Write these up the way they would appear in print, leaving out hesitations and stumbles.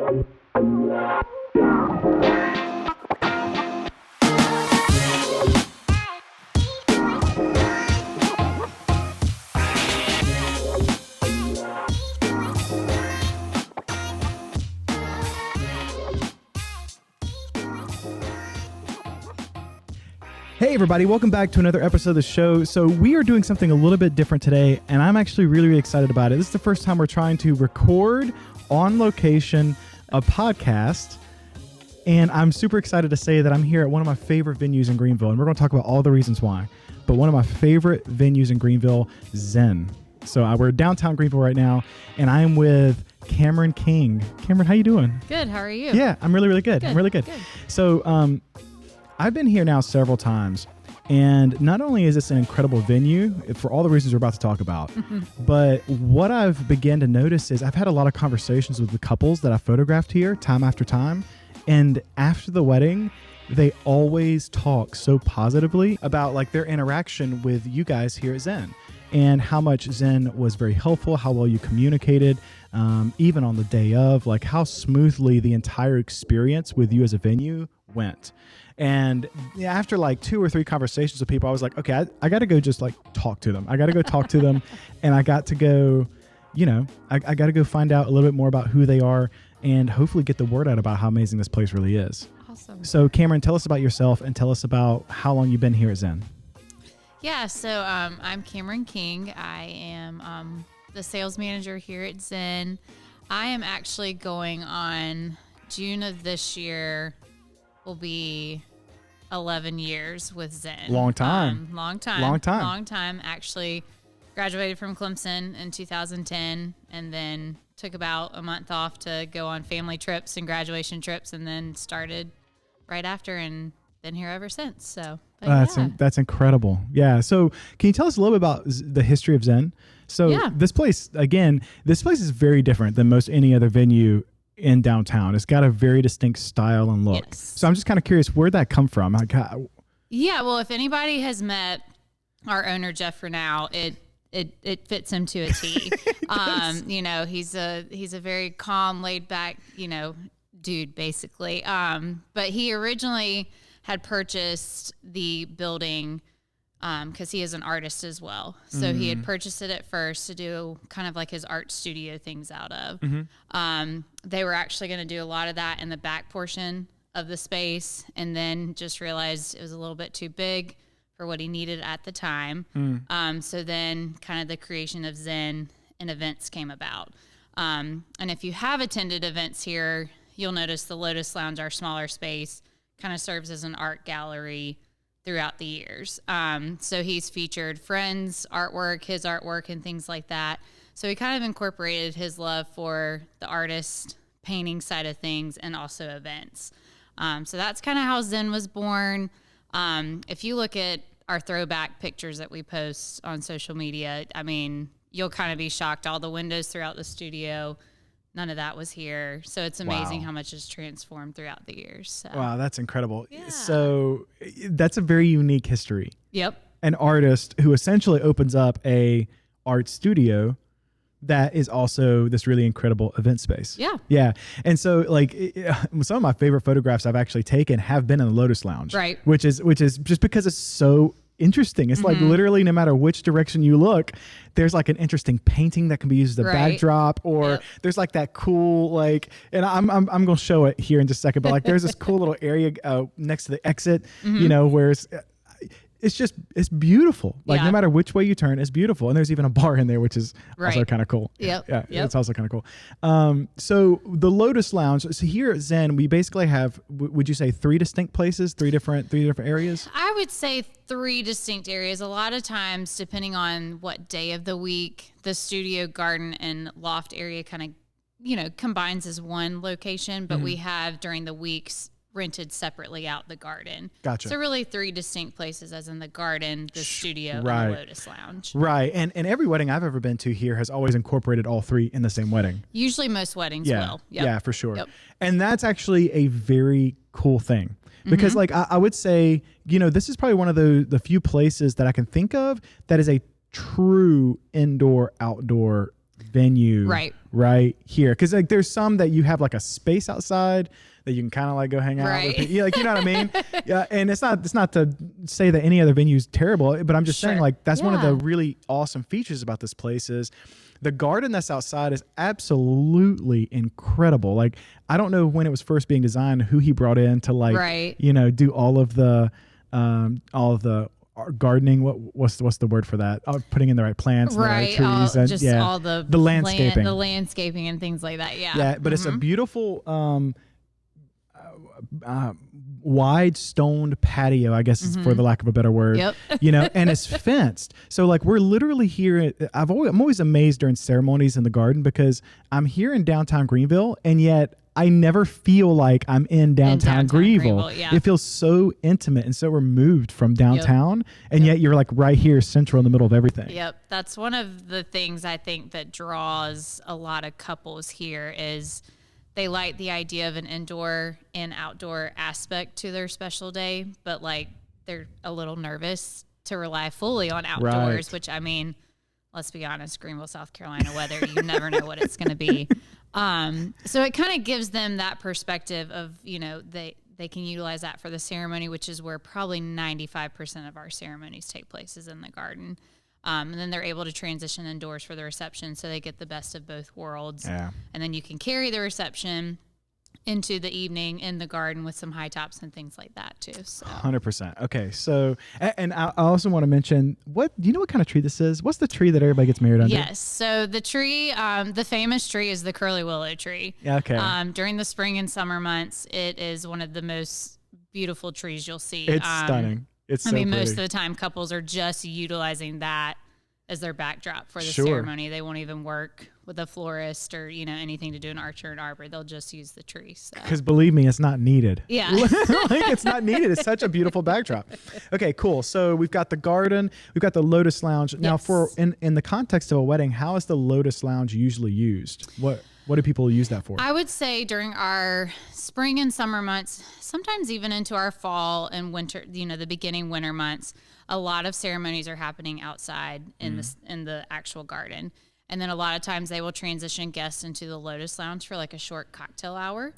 Hey everybody, welcome back to another episode of the show. So we are doing something a little bit different today, and I'm actually really excited about it. This is the first time we're trying to record on location a podcast, and I'm super excited to say that I'm here at one of my favorite venues in Greenville, and we're going to talk about all the reasons why. But one of my favorite venues in Greenville, Zen. So we're downtown Greenville right now, and I am with Cameron King. Cameron, how you doing? Good. How are you? Yeah, I'm really good. I'm really good. Good. So I've been here now several times, and not only is this an incredible venue for all the reasons we're about to talk about, but what I've begun to notice is I've had a lot of conversations with the couples that I photographed here time after time, and after the wedding, they always talk so positively about like their interaction with you guys here at Zen, and how much Zen was very helpful, how well you communicated, even on the day of, like how smoothly the entire experience with you as a venue went. And after like 2 or 3 conversations with people, I was like, okay, I got to go just like talk to them. I got to go talk to them. And I got to go, I got to go find out a little bit more about who they are and hopefully get the word out about how amazing this place really is. Awesome. So Cameron, tell us about yourself and tell us about how long you've been here at Zen. Yeah. So I'm Cameron King. I am the sales manager here at Zen. I am actually going on June of this year will be 11 years with Zen. Long time. Long time. Actually graduated from Clemson in 2010 and then took about a month off to go on family trips and graduation trips and then started right after and been here ever since. So that's incredible. Yeah. So can you tell us a little bit about the history of Zen? So this place is very different than most any other venue in downtown. It's got a very distinct style and look. Yes. So I'm just kind of curious, where'd that come from? Yeah, well, if anybody has met our owner Jeff Renow, it fits him to a T. He's a very calm, laid back, dude basically. But he originally had purchased the building because he is an artist as well. So he had purchased it at first to do kind of like his art studio things out of. They were actually going to do a lot of that in the back portion of the space and then just realized it was a little bit too big for what he needed at the time. So then kind of the creation of Zen and events came about. And if you have attended events here, you'll notice the Lotus Lounge, our smaller space, kind of serves as an art gallery throughout the years. So he's featured friends' artwork, his artwork, and things like that. So he kind of incorporated his love for the artist painting side of things and also events. So that's kind of how Zen was born. If you look at our throwback pictures that we post on social media, I mean, you'll kind of be shocked. All the windows throughout the studio, none of that was here. So it's amazing how much has transformed throughout the years. So. Wow, that's incredible. Yeah. So that's a very unique history. Yep. An artist who essentially opens up a art studio that is also this really incredible event space. Yeah. Yeah. And so like some of my favorite photographs I've actually taken have been in the Lotus Lounge. Right. Which is just because it's so interesting. It's like literally no matter which direction you look, there's like an interesting painting that can be used as a backdrop, or there's like that cool, like, and I'm going to show it here in just a second, but like there's this cool little area next to the exit, where it's beautiful. Like no matter which way you turn, it's beautiful. And there's even a bar in there, which is also kind of cool. Yep. Yeah. It's also kind of cool. So the Lotus Lounge, so here at Zen, we basically have, would you say 3 distinct places, three different areas? I would say 3 distinct areas. A lot of times, depending on what day of the week, the studio, garden, and loft area kind of, combines as one location, but we have during the weeks rented separately out the garden. Gotcha. So really 3 distinct places, as in the garden, the studio, and the Lotus Lounge. Right. And every wedding I've ever been to here has always incorporated all 3 in the same wedding. Usually most weddings will. Yep. Yeah, for sure. Yep. And that's actually a very cool thing. Because like I would say, this is probably one of the few places that I can think of that is a true indoor-outdoor venue right here. Because like there's some that you have like a space outside that you can kind of like go hang out with. Yeah, like, you know what I mean? Yeah, and it's not to say that any other venue is terrible, but I'm just saying like that's one of the really awesome features about this place is the garden that's outside is absolutely incredible. Like I don't know when it was first being designed, who he brought in to like you know do all of the gardening. What's the word for that? Putting in the right plants, and the right trees, and just all the landscaping, the landscaping and things like that. Yeah, but it's a beautiful wide stoned patio, I guess is for the lack of a better word. You know, and it's fenced. So like we're literally here. I'm always amazed during ceremonies in the garden because I'm here in downtown Greenville, and yet I never feel like I'm in downtown Greenville. It feels so intimate and so removed from downtown, and yet you're like right here, central in the middle of everything. That's one of the things I think that draws a lot of couples here is they like the idea of an indoor and outdoor aspect to their special day, but like they're a little nervous to rely fully on outdoors, which I mean, let's be honest, Greenville, South Carolina weather, you never know what it's going to be. So it kind of gives them that perspective of, you know, they can utilize that for the ceremony, which is where probably 95% of our ceremonies take place is in the garden. And then they're able to transition indoors for the reception, so they get the best of both worlds. And then you can carry the reception into the evening in the garden with some high tops and things like that too. So 100%. Okay. So, and I also want to mention do you know what kind of tree this is? What's the tree that everybody gets married under? Yes. So the tree, the famous tree is the curly willow tree. Okay. During the spring and summer months, it is one of the most beautiful trees you'll see. It's stunning. It's so pretty. Most of the time couples are just utilizing that as their backdrop for the ceremony. They won't even work with a florist or, you know, anything to do an archer and arbor. They'll just use the tree. Because believe me, it's not needed. Yeah. Like, it's not needed. It's such a beautiful backdrop. Okay, cool. So we've got the garden. We've got the Lotus Lounge. Now in the context of a wedding, how is the Lotus Lounge usually used? What do people use that for? I would say during our spring and summer months, sometimes even into our fall and winter, you know, the beginning winter months, a lot of ceremonies are happening outside in the actual garden. And then a lot of times they will transition guests into the Lotus Lounge for like a short cocktail hour.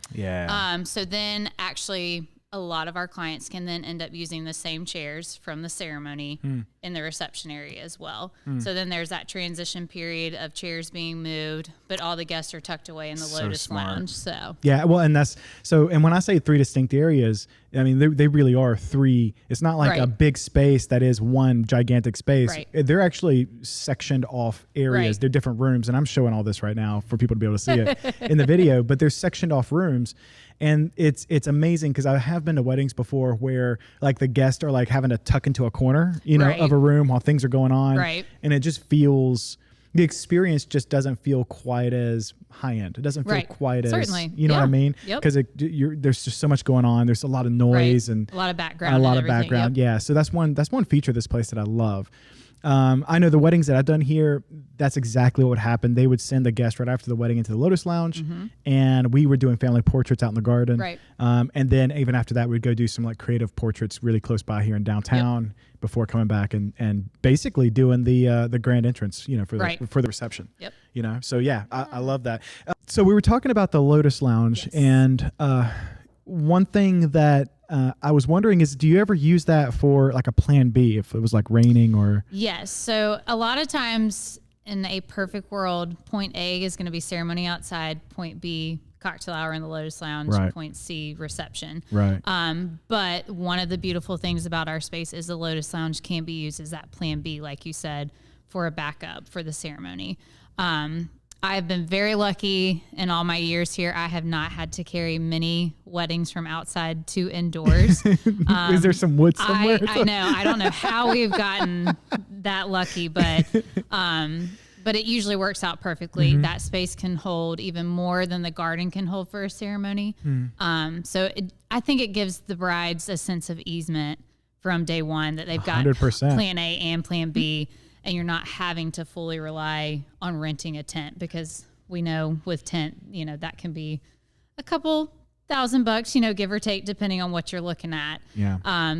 So then actually a lot of our clients can then end up using the same chairs from the ceremony in the reception area as well. So then there's that transition period of chairs being moved, but all the guests are tucked away in the Lotus Lounge. So yeah, well, and and when I say 3 distinct areas, I mean they really are 3. It's not like a big space that is one gigantic space. They're actually sectioned off areas. They're different rooms, and I'm showing all this right now for people to be able to see it in the video. But they're sectioned off rooms. And it's amazing because I have been to weddings before where like the guests are like having to tuck into a corner, you know, of a room while things are going on. And it just feels, the experience just doesn't feel quite as high end. It doesn't feel quite as, you know what I mean? Because there's just so much going on. There's a lot of noise and a lot of background. Yeah. So that's one feature of this place that I love. I know the weddings that I've done here, that's exactly what would happen. They would send the guest right after the wedding into the Lotus Lounge, and we were doing family portraits out in the garden. And then even after that, we'd go do some like creative portraits really close by here in downtown before coming back and basically doing the grand entrance, you know, for the reception. You know, so yeah, I love that. So we were talking about the Lotus Lounge, and one thing that I was wondering is, do you ever use that for like a plan B if it was like raining or? Yes. So a lot of times in a perfect world, point A is going to be ceremony outside, point B, cocktail hour in the Lotus Lounge, point C, reception. But one of the beautiful things about our space is the Lotus Lounge can be used as that plan B, like you said, for a backup for the ceremony. I have been very lucky in all my years here. I have not had to carry many weddings from outside to indoors. Is there some wood somewhere? I know. I don't know how we've gotten that lucky, but it usually works out perfectly. That space can hold even more than the garden can hold for a ceremony. So I think it gives the brides a sense of easement from day one that they've got 100%. plan A and plan B. And you're not having to fully rely on renting a tent, because we know with tent, you know, that can be a couple $1,000, you know, give or take, depending on what you're looking at.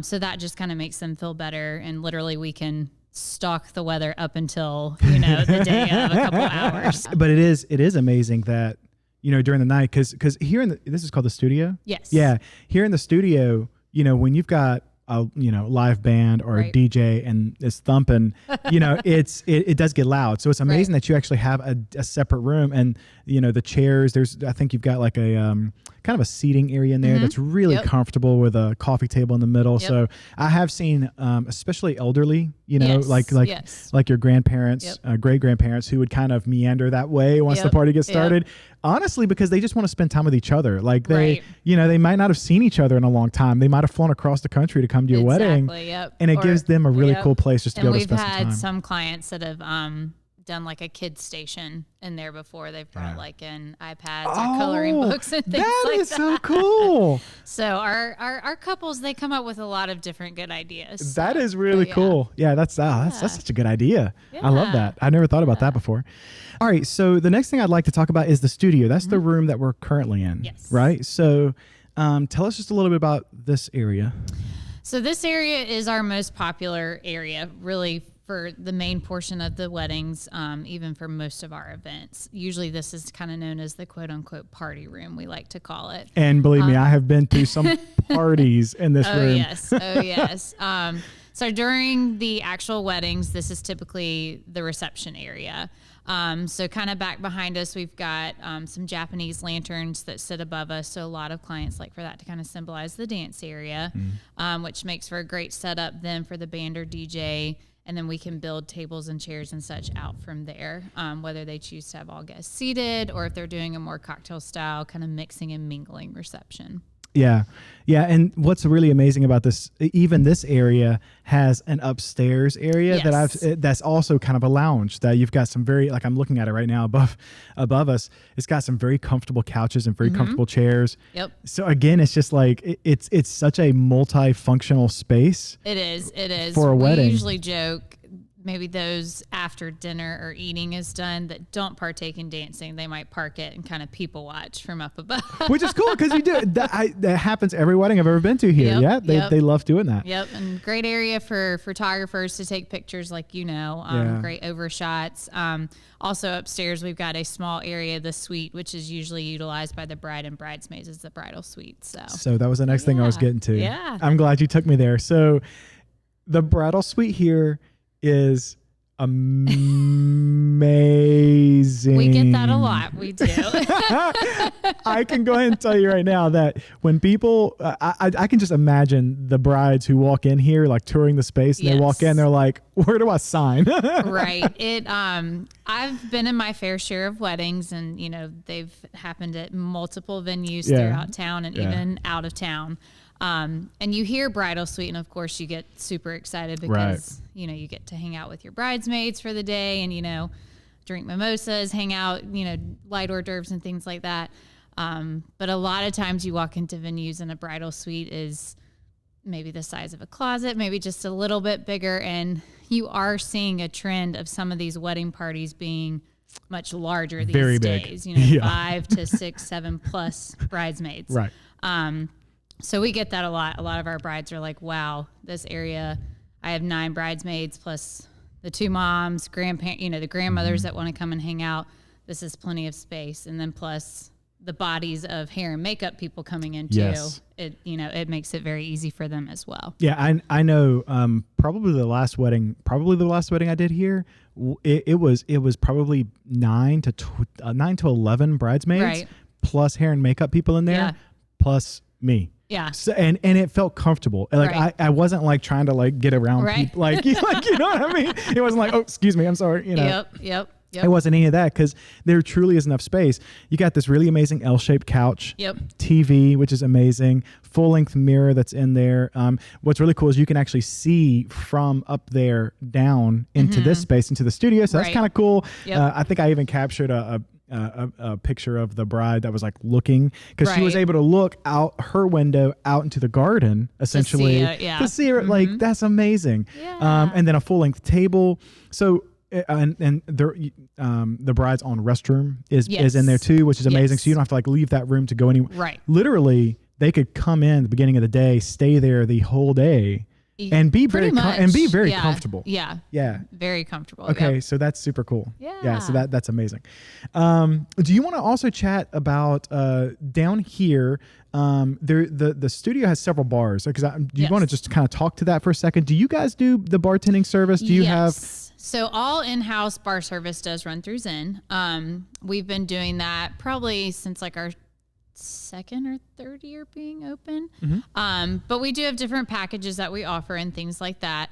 So that just kind of makes them feel better. And literally we can stalk the weather up until, you know, the day of a couple hours. But it is amazing that, you know, during the night, because here this is called the studio. Yes. Yeah. Here in the studio, you know, when you've got a, you know, live band or a DJ and it's thumping, you know, it does get loud. So it's amazing that you actually have a separate room, and, you know, the chairs, I think you've got like a kind of a seating area in there that's really comfortable with a coffee table in the middle. So I have seen, especially elderly, you know, like your grandparents, great grandparents, who would kind of meander that way once the party gets started. Honestly, because they just want to spend time with each other. Like you know, they might not have seen each other in a long time. They might have flown across the country to come to your wedding. And it gives them a really cool place just to be able to spend some time. And we've had some clients that have done like a kids station in there before. They've brought like in iPads or coloring books and things like that. That is so cool. So our couples, they come up with a lot of different good ideas. That is really cool. Yeah, that's such a good idea. I love that. I never thought about that before. All right, so the next thing I'd like to talk about is the studio. That's the room that we're currently in. Yes. Right? So tell us just a little bit about this area. So this area is our most popular area, really, for the main portion of the weddings, even for most of our events. Usually this is kind of known as the quote-unquote party room, we like to call it. And believe me, I have been to some parties in this room. Oh, yes. So during the actual weddings, this is typically the reception area. So kind of back behind us, we've got some Japanese lanterns that sit above us. So a lot of clients like for that to kind of symbolize the dance area, which makes for a great setup then for the band or DJ. And then we can build tables and chairs and such out from there, whether they choose to have all guests seated or if they're doing a more cocktail style kind of mixing and mingling reception. Yeah. Yeah. And what's really amazing about this, even this area has an upstairs area that's also kind of a lounge that you've got some very, like I'm looking at it right now above us. It's got some very comfortable couches and very comfortable chairs. Yep. So again, it's just like, it's such a multifunctional space. It is. For a wedding. We usually joke, maybe those after dinner or eating is done that don't partake in dancing, they might park it and kind of people watch from up above. Which is cool because you do that happens every wedding I've ever been to here. They love doing that. Yep, and great area for photographers to take pictures, like great overshots. Also upstairs we've got a small area, the suite, which is usually utilized by the bride and bridesmaids as the bridal suite. So that was the next thing I was getting to. Yeah, I'm glad you took me there. So the bridal suite here is amazing. We get that a lot. We do. I can go ahead and tell you right now that when people, I can just imagine the brides who walk in here, like touring the space, and they walk in, they're like, "Where do I sign?" Right. I've been in my fair share of weddings, and they've happened at multiple venues throughout town and even out of town. And you hear bridal suite, and of course you get super excited because you get to hang out with your bridesmaids for the day, and drink mimosas, hang out, light hors d'oeuvres and things like that. But a lot of times you walk into venues and a bridal suite is maybe the size of a closet, maybe just a little bit bigger, and you are seeing a trend of some of these wedding parties being much larger these days. 5 to 6, 7 plus bridesmaids. Right. So we get that a lot. A lot of our brides are like, wow, this area, I have 9 bridesmaids plus the 2 moms, the grandmothers that want to come and hang out. This is plenty of space. And then plus the bodies of hair and makeup people coming in too. Yes. It makes it very easy for them as well. Yeah, I know probably the last wedding I did here, it was probably 9 to 11 bridesmaids plus hair and makeup people in there plus me. Yeah. So, and it felt comfortable. Like I wasn't like trying to like get around people. Like, you know what I mean? It wasn't like, oh, excuse me, I'm sorry. Yep. It wasn't any of that because there truly is enough space. You got this really amazing L-shaped couch, TV, which is amazing, full-length mirror that's in there. What's really cool is you can actually see from up there down into this space, into the studio. So that's kind of cool. Yep. I think I even captured a picture of the bride that was like looking, because she was able to look out her window out into the garden essentially to see her. Like, that's amazing. And then a full-length table. So and the bride's own restroom is in there too, which is amazing. So you don't have to like leave that room to go anywhere. Right. Literally, they could come in at the beginning of the day, stay there the whole day, and be Pretty very much. comfortable. Yeah. Yeah. Very comfortable. Okay, Yep. so that's super cool. Yeah. So that's amazing. Do you want to also chat about down here? The studio has several bars. Do you want to just kind of talk to that for a second? Do you guys do the bartending service? Do you have? So all in-house bar service does run through Zen. We've been doing that probably since like our second or third year being open. But we do have different packages that we offer and things like that.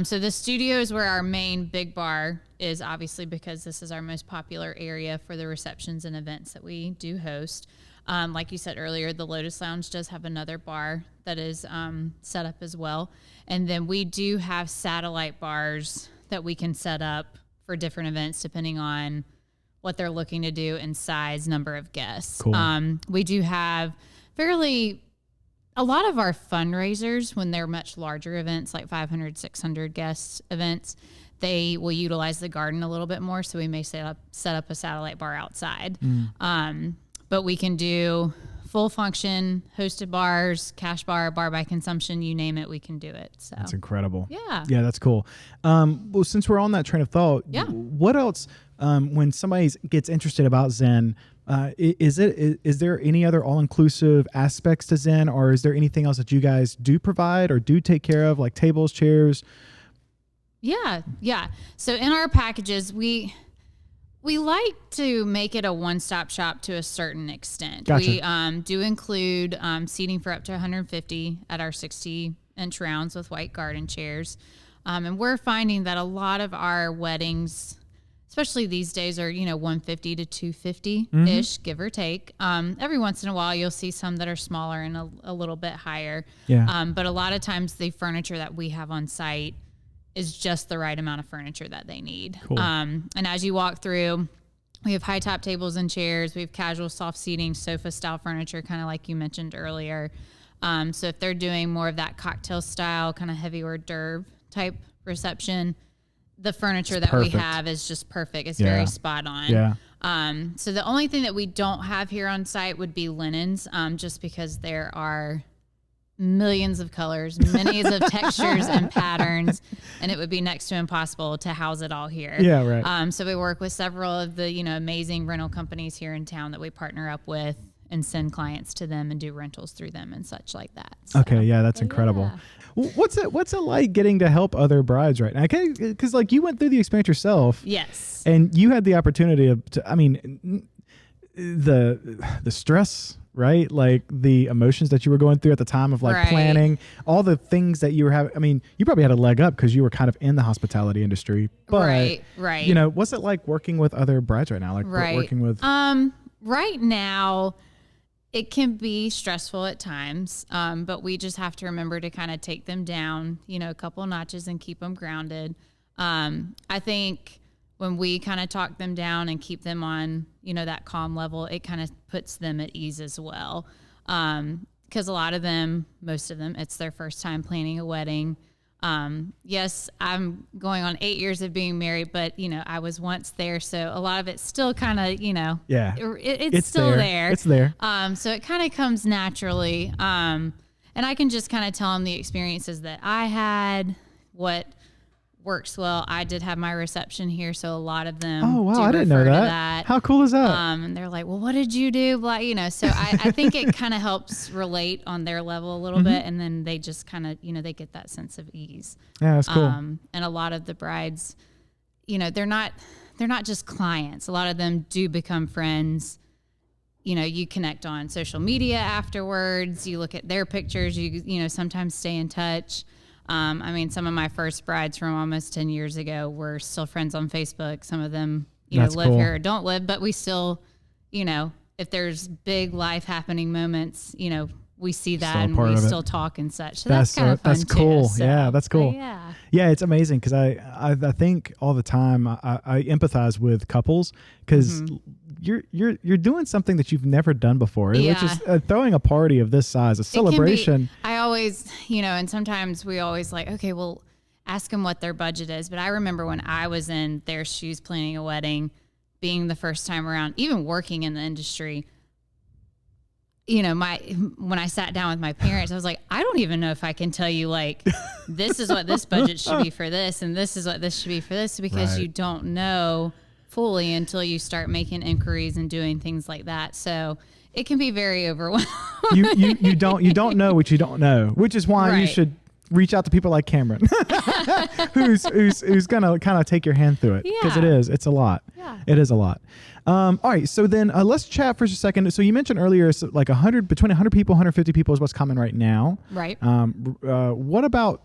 So the studio is where our main big bar is, obviously, because this is our most popular area for the receptions and events that we do host. Like you said earlier, the Lotus Lounge does have another bar that is set up as well. And then we do have satellite bars that we can set up for different events depending on what they're looking to do and size, number of guests. Cool. We do have a lot of our fundraisers, when they're much larger events, like 500, 600 guest events, they will utilize the garden a little bit more. So we may set up a satellite bar outside. But we can do full function hosted bars, cash bar by consumption, you name it, we can do it. So That's incredible. Yeah, that's cool. Well, since we're on that train of thought, what else? When somebody gets interested about Zen, is there any other all-inclusive aspects to Zen, or is there anything else that you guys do provide or do take care of, like tables, chairs? Yeah. So in our packages, we like to make it a one-stop shop to a certain extent. Gotcha. We do include seating for up to 150 at our 60-inch rounds with white garden chairs. And we're finding that a lot of our weddings, especially these days, are 150 to 250-ish, give or take. Every once in a while, you'll see some that are smaller and a little bit higher. Yeah. But a lot of times, the furniture that we have on site is just the right amount of furniture that they need. Cool. And as you walk through, we have high top tables and chairs. We have casual soft seating, sofa style furniture, kind of like you mentioned earlier. So if they're doing more of that cocktail style, kind of heavy hors d'oeuvre type reception, the furniture that we have is just perfect. It's very spot on. Yeah. So the only thing that we don't have here on site would be linens, just because there are millions of colors, many of textures and patterns, and it would be next to impossible to house it all here. Yeah, right. So we work with several of the amazing rental companies here in town that we partner up with and send clients to them and do rentals through them and such like that. So, okay, yeah, that's incredible. Yeah. What's it like getting to help other brides right now? Because like you went through the experience yourself. Yes. And you had the opportunity the stress, right? Like the emotions that you were going through at the time of like planning, all the things that you were having. I mean, you probably had a leg up because you were kind of in the hospitality industry. But, right. What's it like working with other brides right now? Like working with... Right now, it can be stressful at times, but we just have to remember to kind of take them down, a couple notches and keep them grounded. I think when we kind of talk them down and keep them on, that calm level, it kind of puts them at ease as well. Because a lot of them, most of them, it's their first time planning a wedding. Yes, I'm going on 8 years of being married, but I was once there. So a lot of it's still kind of, it's still there. It's there. So it kind of comes naturally. And I can just kind of tell them the experiences that I had, what works well. I did have my reception here, so a lot of them. Oh wow, I didn't know that. How cool is that? And they're like, "Well, what did you do?" Blah, So I think it kind of helps relate on their level a little bit, and then they just kind of, they get that sense of ease. Yeah, that's cool. And a lot of the brides, they're not just clients. A lot of them do become friends. You connect on social media afterwards. You look at their pictures. You sometimes stay in touch. Some of my first brides from almost 10 years ago were still friends on Facebook. Some of them, live cool. here or don't live, but we still, if there's big life happening moments, we see that and we still talk and such. So that's kind of fun. That's cool. Too, so. Yeah, that's cool. Yeah, it's amazing because I think all the time I empathize with couples because you're doing something that you've never done before, which is throwing a party of this size, a celebration. I always, and sometimes we always like, okay, well, ask them what their budget is. But I remember when I was in their shoes planning a wedding, being the first time around, even working in the industry, when I sat down with my parents, I was like, I don't even know if I can tell you, like, this is what this budget should be for this, and this is what this should be for this, because you don't know fully until you start making inquiries and doing things like that. So it can be very overwhelming. You don't know what you don't know, which is why you should reach out to people like Cameron, who's gonna kind of take your hand through it, because it's a lot. Yeah. It is a lot. All right, so then let's chat for just a second. So you mentioned earlier, so like between 100 people, 150 people is what's common right now. Right. What about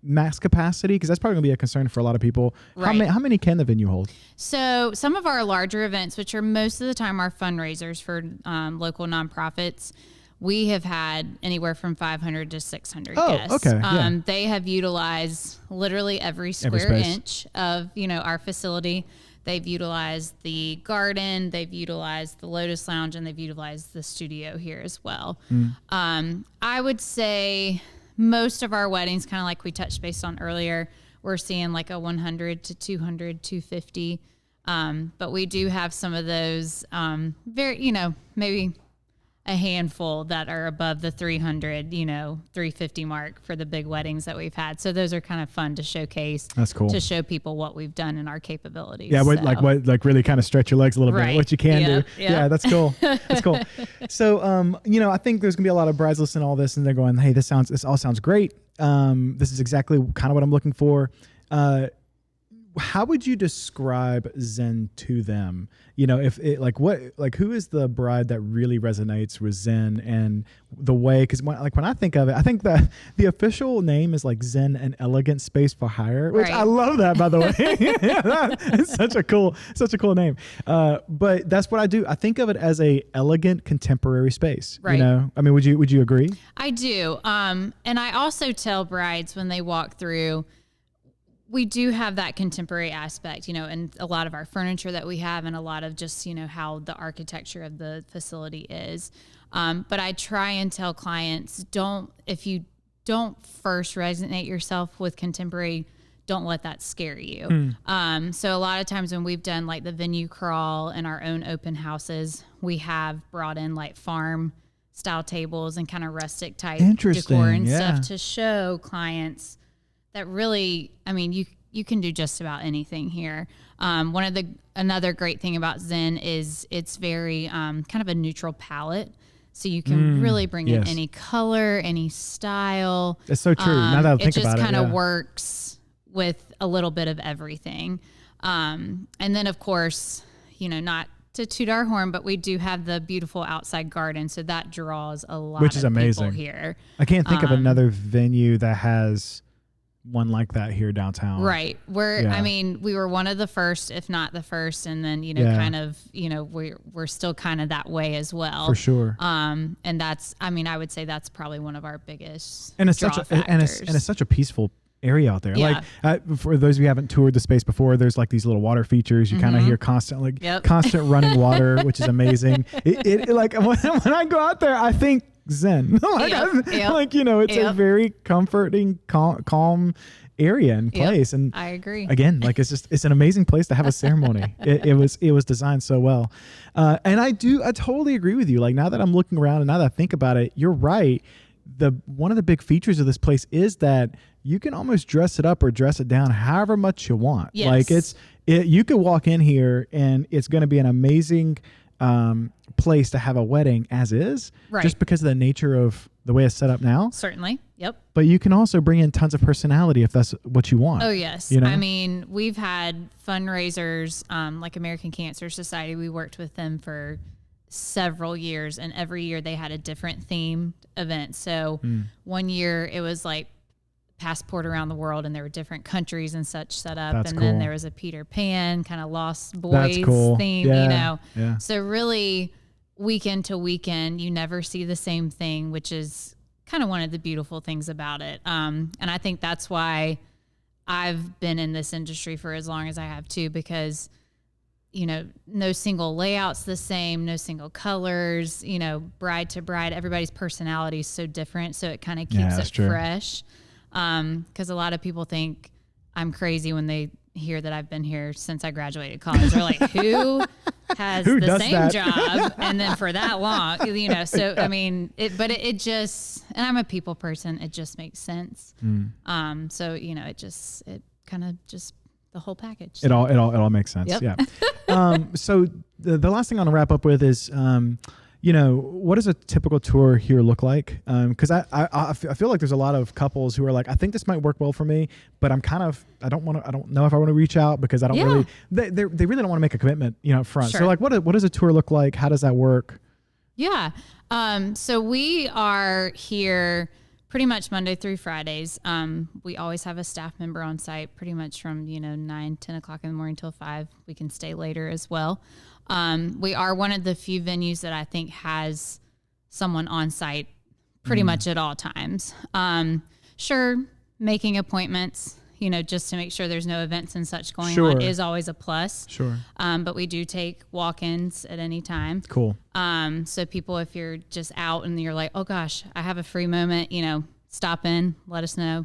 max capacity? Because that's probably gonna be a concern for a lot of people. Right. How many can the venue hold? So some of our larger events, which are most of the time our fundraisers for local nonprofits, we have had anywhere from 500 to 600 guests. Okay. They have utilized literally every square inch of, our facility. They've utilized the garden, they've utilized the Lotus Lounge, and they've utilized the studio here as well. I would say most of our weddings, kind of like we touched base on earlier, we're seeing like a 100 to 200, 250. But we do have some of those very, maybe a handful that are above the 300, 350 mark for the big weddings that we've had. So those are kind of fun to showcase. That's cool. To show people what we've done in our capabilities. Yeah, like really kind of stretch your legs a little bit, what you can do. Yeah, that's cool. That's cool. So, I think there's gonna be a lot of brides listening to all this and they're going, hey, this all sounds great. This is exactly kind of what I'm looking for. How would you describe Zen to them? Who is the bride that really resonates with Zen and the way? Because when I think of it, I think that the official name is like Zen, an elegant space for hire, which I love that, by the way. It's such a cool name. But that's what I do. I think of it as a elegant contemporary space. Right. Would you agree? I do. And I also tell brides when they walk through, we do have that contemporary aspect, and a lot of our furniture that we have, and a lot of just, how the architecture of the facility is. But I try and tell clients, if you don't first resonate yourself with contemporary, don't let that scare you. So a lot of times when we've done like the venue crawl and our own open houses, we have brought in like farm style tables and kind of rustic type decor and stuff to show clients that really, you can do just about anything here. Another great thing about Zen is it's very kind of a neutral palette. So you can really bring in any color, any style. It's so true. Now that I think about it. It just kind of works with a little bit of everything. And then of course, not to toot our horn, but we do have the beautiful outside garden. So that draws a lot of people here. I can't think of another venue that has one like that here downtown. Right. We were one of the first, if not the first. And then, kind of, we're still kind of that way as well. For sure. And that's, I would say that's probably one of our biggest and it's such a peaceful area out there. Yeah. Like for those of you who haven't toured the space before, there's like these little water features. You kind of hear constant running water, which is amazing. It like when I go out there, I think Zen. It's a very comforting, calm area and place. And I agree. Again, like it's an amazing place to have a ceremony. It was designed so well. And I totally agree with you. Like now that I'm looking around and now that I think about it, you're right. One of the big features of this place is that you can almost dress it up or dress it down however much you want. Yes. Like you could walk in here and it's going to be an amazing place to have a wedding as is, just because of the nature of the way it's set up now. Certainly. Yep. But you can also bring in tons of personality if that's what you want. Oh, yes. We've had fundraisers, like American Cancer Society. We worked with them for several years, and every year they had a different themed event. So one year it was like passport around the world, and there were different countries and such set up. That's cool. Then there was a Peter Pan kind of Lost Boys theme, Yeah. So really weekend to weekend, you never see the same thing, which is kind of one of the beautiful things about it. And I think that's why I've been in this industry for as long as I have too, because no single layout's the same, no single colors, bride to bride, everybody's personality is so different. So it kind of keeps it fresh. Cause a lot of people think I'm crazy when they hear that I've been here since I graduated college. They're like, who has Who the does same that? job and then for that long, so I mean, it just, and I'm a people person, it just makes sense. So, it kind of just the whole package. It all makes sense. Yep. Yeah. So the last thing I want to wrap up with is, what does a typical tour here look like? Because I feel like there's a lot of couples who are like, I think this might work well for me, but I don't know if I want to reach out because I don't really, they really don't want to make a commitment, up front. Sure. So like, what does a tour look like? How does that work? Yeah. So we are here pretty much Monday through Fridays. We always have a staff member on site pretty much from, 9, 10 o'clock in the morning till 5. We can stay later as well. We are one of the few venues that I think has someone on site pretty much at all times. Sure, making appointments, just to make sure there's no events and such going on is always a plus. Sure. But we do take walk-ins at any time. Cool. So people, if you're just out and you're like, oh gosh, I have a free moment, stop in, let us know,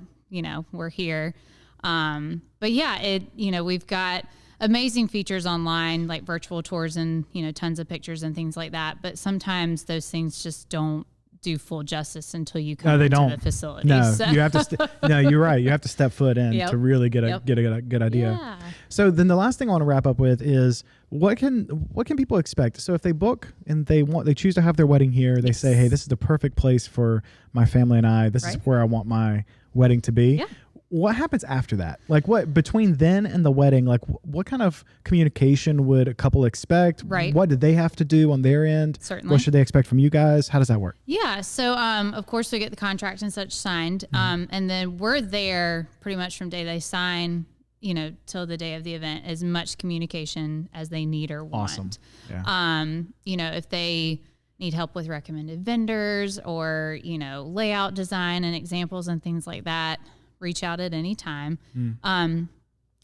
we're here. But yeah, we've got amazing features online, like virtual tours and, tons of pictures and things like that. But sometimes those things just don't do full justice until you come into the facility. No, so. you have to. No, you're right. You have to step foot in to really get a good idea. Yeah. So then the last thing I want to wrap up with is what can people expect? So if they book and they choose to have their wedding here, they say, hey, this is the perfect place for my family and I. This is where I want my wedding to be. Yeah. What happens after that? Like what between then and the wedding, like what kind of communication would a couple expect? Right. What did they have to do on their end? Certainly. What should they expect from you guys? How does that work? Yeah. So, of course we get the contract and such signed. And then we're there pretty much from day they sign, till the day of the event, as much communication as they need or want. Awesome. Yeah. If they need help with recommended vendors or, layout design and examples and things like that, reach out at any time.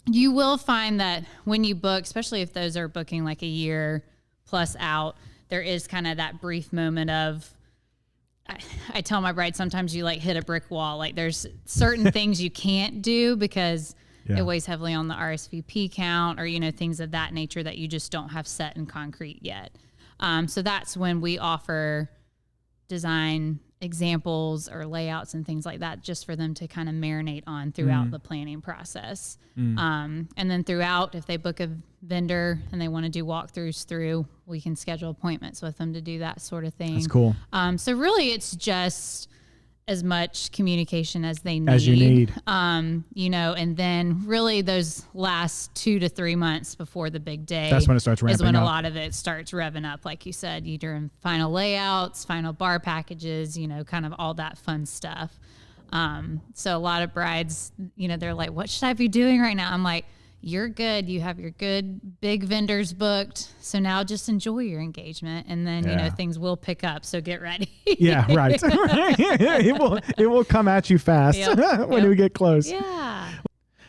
You will find that when you book, especially if those are booking like a year plus out, there is kind of that brief moment of, I tell my bride, sometimes you like hit a brick wall. Like there's certain things you can't do because it weighs heavily on the RSVP count or, things of that nature that you just don't have set in concrete yet. So that's when we offer design examples or layouts and things like that, just for them to kind of marinate on throughout the planning process. And then throughout, if they book a vendor and they want to do walkthroughs through, we can schedule appointments with them to do that sort of thing. That's cool. So really it's just as much communication as they need. As you need. And then really those last 2 to 3 months before the big day. That's when it starts ramping is when up. a lot of it starts revving up, like you said, either in final layouts, final bar packages, kind of all that fun stuff. So a lot of brides, they're like, what should I be doing right now? I'm like, you're good. You have your good big vendors booked. So now just enjoy your engagement. And then, things will pick up. So get ready. Yeah, right. It will come at you fast when we get close. Yeah.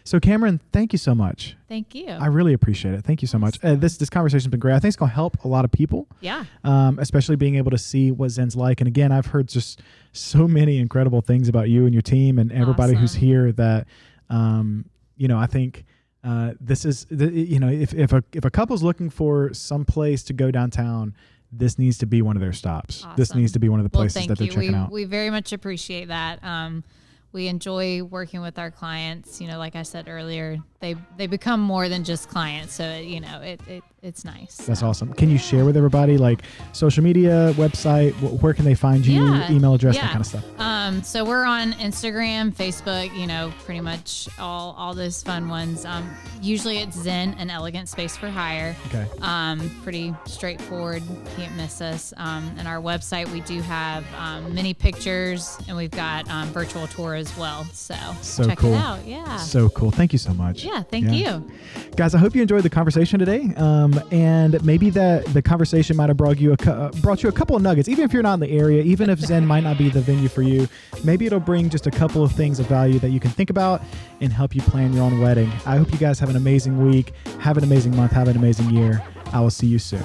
So Cameron, thank you so much. Thank you. I really appreciate it. Thank you so much. This conversation's been great. I think it's going to help a lot of people. Yeah. Especially being able to see what Zen's like. And again, I've heard just so many incredible things about you and your team and everybody who's here that, I think this is, if a couple's looking for some place to go downtown, this needs to be one of their stops. Awesome. This needs to be one of the places that they're checking out. We very much appreciate that. We enjoy working with our clients. Like I said earlier, they become more than just clients. So, it's nice. That's awesome. Can you share with everybody, like social media, website, where can they find you, email address, that kind of stuff? So we're on Instagram, Facebook, pretty much all those fun ones. Usually it's Zen, an elegant space for hire. Okay. Pretty straightforward. Can't miss us. And our website, we do have many pictures and we've got virtual tour as well. So check cool. it out. Yeah. So cool. Thank you so much. Yeah. Thank you. Guys, I hope you enjoyed the conversation today. And maybe the conversation might have brought you a couple of nuggets, even if you're not in the area, even if Zen might not be the venue for you, maybe it'll bring just a couple of things of value that you can think about and help you plan your own wedding. I hope you guys have an amazing week, have an amazing month, have an amazing year. I will see you soon.